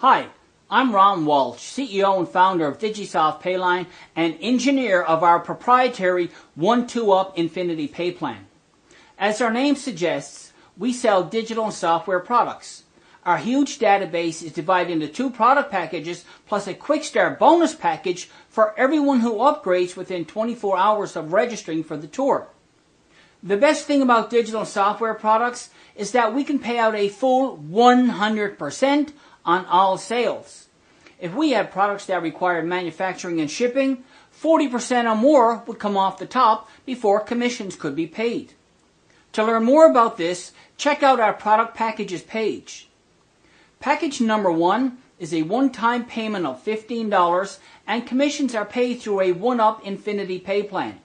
Hi, I'm Ron Walsh, CEO and founder of DigiSoft Payline and engineer of our proprietary 1-2-up Infinity Pay Plan. As our name suggests, we sell digital and software products. Our huge database is divided into 2 product packages plus a quick start bonus package for everyone who upgrades within 24 hours of registering for the tour. The best thing about digital and software products is that we can pay out a full 100% on all sales. If we had products that required manufacturing and shipping, 40% or more would come off the top before commissions could be paid. To learn more about this, check out our product packages page. Package number 1 is a one-time payment of $15 and commissions are paid through a 1-up Infinity Pay Plan.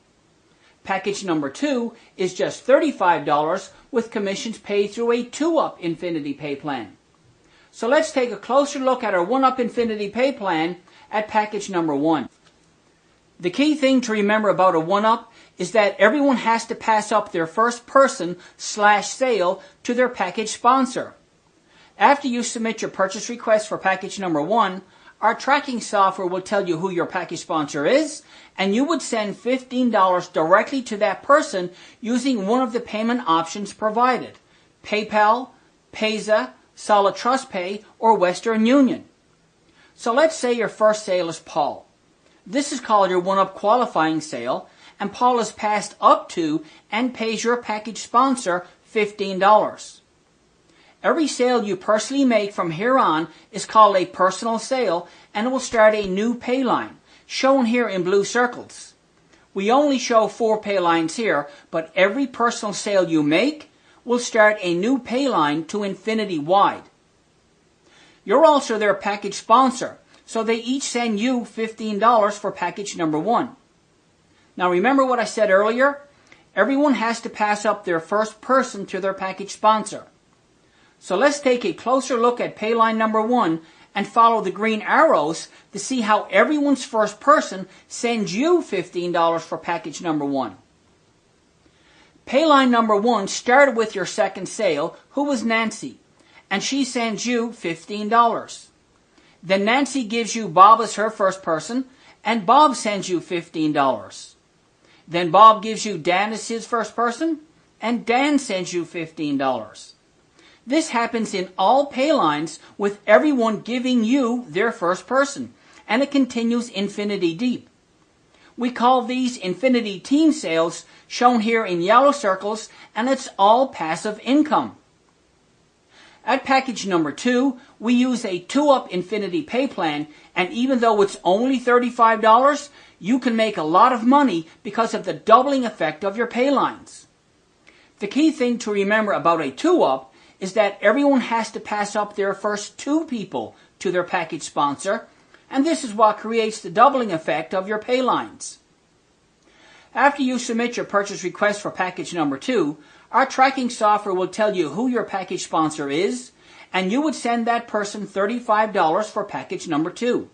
Package number 2 is just $35 with commissions paid through a 2-up Infinity Pay Plan. So let's take a closer look at our 1-up Infinity Pay Plan at package number 1. The key thing to remember about a 1-up is that everyone has to pass up their first person/sale to their package sponsor. After you submit your purchase request for package number 1, our tracking software will tell you who your package sponsor is, and you would send $15 directly to that person using one of the payment options provided: PayPal, Payza, Solid Trust Pay, or Western Union. So let's say your first sale is Paul. This is called your 1-up qualifying sale, and Paul is passed up to and pays your package sponsor $15. Every sale you personally make from here on is called a personal sale, and it will start a new pay line, shown here in blue circles. We only show 4 pay lines here, but every personal sale you make will start a new pay line to infinity wide. You're also their package sponsor, so they each send you $15 for package number 1. Now remember what I said earlier? Everyone has to pass up their first person to their package sponsor. So let's take a closer look at pay line number 1 and follow the green arrows to see how everyone's first person sends you $15 for package number 1. Payline number 1 started with your second sale, who was Nancy, and she sends you $15. Then Nancy gives you Bob as her first person, and Bob sends you $15. Then Bob gives you Dan as his first person, and Dan sends you $15. This happens in all paylines with everyone giving you their first person, and it continues infinity deep. We call these infinity team sales, shown here in yellow circles, and it's all passive income. At package number 2, we use a 2-up Infinity Pay Plan, and even though it's only $35, you can make a lot of money because of the doubling effect of your pay lines. The key thing to remember about a 2-up is that everyone has to pass up their first 2 people to their package sponsor, and this is what creates the doubling effect of your pay lines. After you submit your purchase request for package number 2, our tracking software will tell you who your package sponsor is, and you would send that person $35 for package number 2.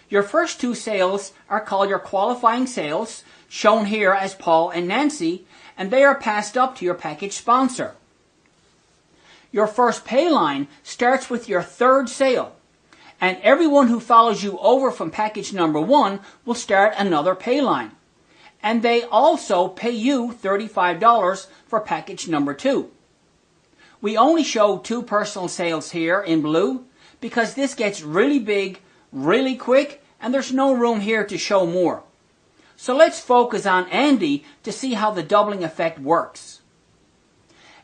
Your first 2 sales are called your qualifying sales, shown here as Paul and Nancy, and they are passed up to your package sponsor. Your first pay line starts with your 3rd sale, and everyone who follows you over from package number 1 will start another pay line. And they also pay you $35 for package number 2. We only show 2 personal sales here in blue because this gets really big, really quick, and there's no room here to show more. So let's focus on Andy to see how the doubling effect works.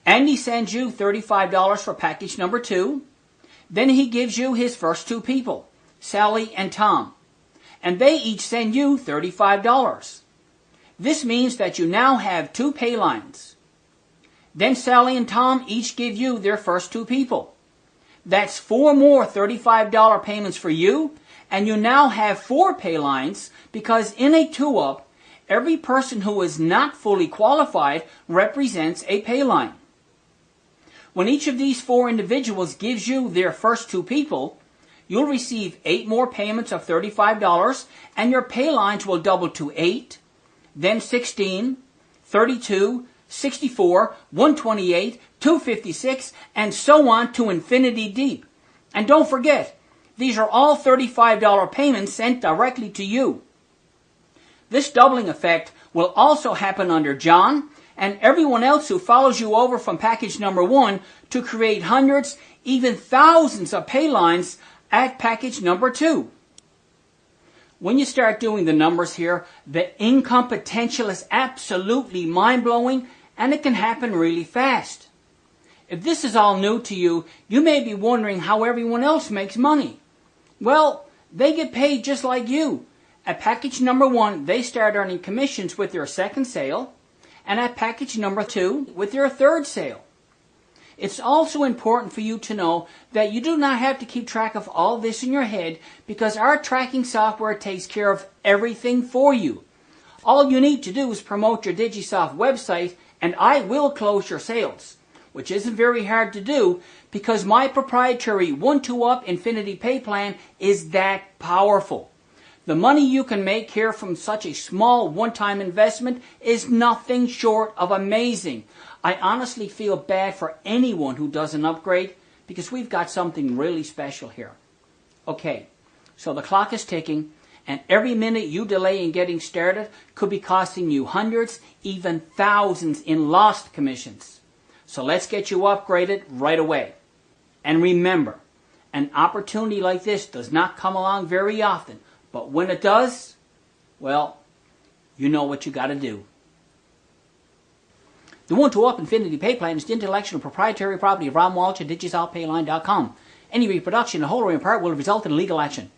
Andy sends you $35 for package number 2. Then he gives you his first 2 people, Sally and Tom, and they each send you $35. This means that you now have 2 pay lines. Then Sally and Tom each give you their first 2 people. That's 4 more $35 payments for you, and you now have 4 pay lines because in a 2-up, every person who is not fully qualified represents a pay line. When each of these 4 individuals gives you their first 2 people, you'll receive 8 more payments of $35, and your pay lines will double to 8, then 16, 32, 64, 128, 256, and so on to infinity deep. And don't forget, these are all $35 payments sent directly to you. This doubling effect will also happen under John and everyone else who follows you over from package number 1 to create hundreds, even thousands of paylines at package number 2. When you start doing the numbers here, the income potential is absolutely mind-blowing and it can happen really fast. If this is all new to you, you may be wondering how everyone else makes money. Well, they get paid just like you. At package number 1, they start earning commissions with their second sale, and at package number 2, with their third sale. It's also important for you to know that you do not have to keep track of all this in your head because our tracking software takes care of everything for you. All you need to do is promote your DigiSoft website and I will close your sales, which isn't very hard to do because my proprietary 1-2-up Infinity Pay plan is that powerful. The money you can make here from such a small one-time investment is nothing short of amazing. I honestly feel bad for anyone who does an upgrade because we've got something really special here. Okay, so the clock is ticking and every minute you delay in getting started could be costing you hundreds, even thousands in lost commissions. So let's get you upgraded right away. And remember, an opportunity like this does not come along very often, but when it does, well, you know what you got to do. The 1-2-up Infinity Pay Plan is the intellectual and proprietary property of Ron Walsh at DigiSoft Payline.com. Any reproduction in whole or in part will result in legal action.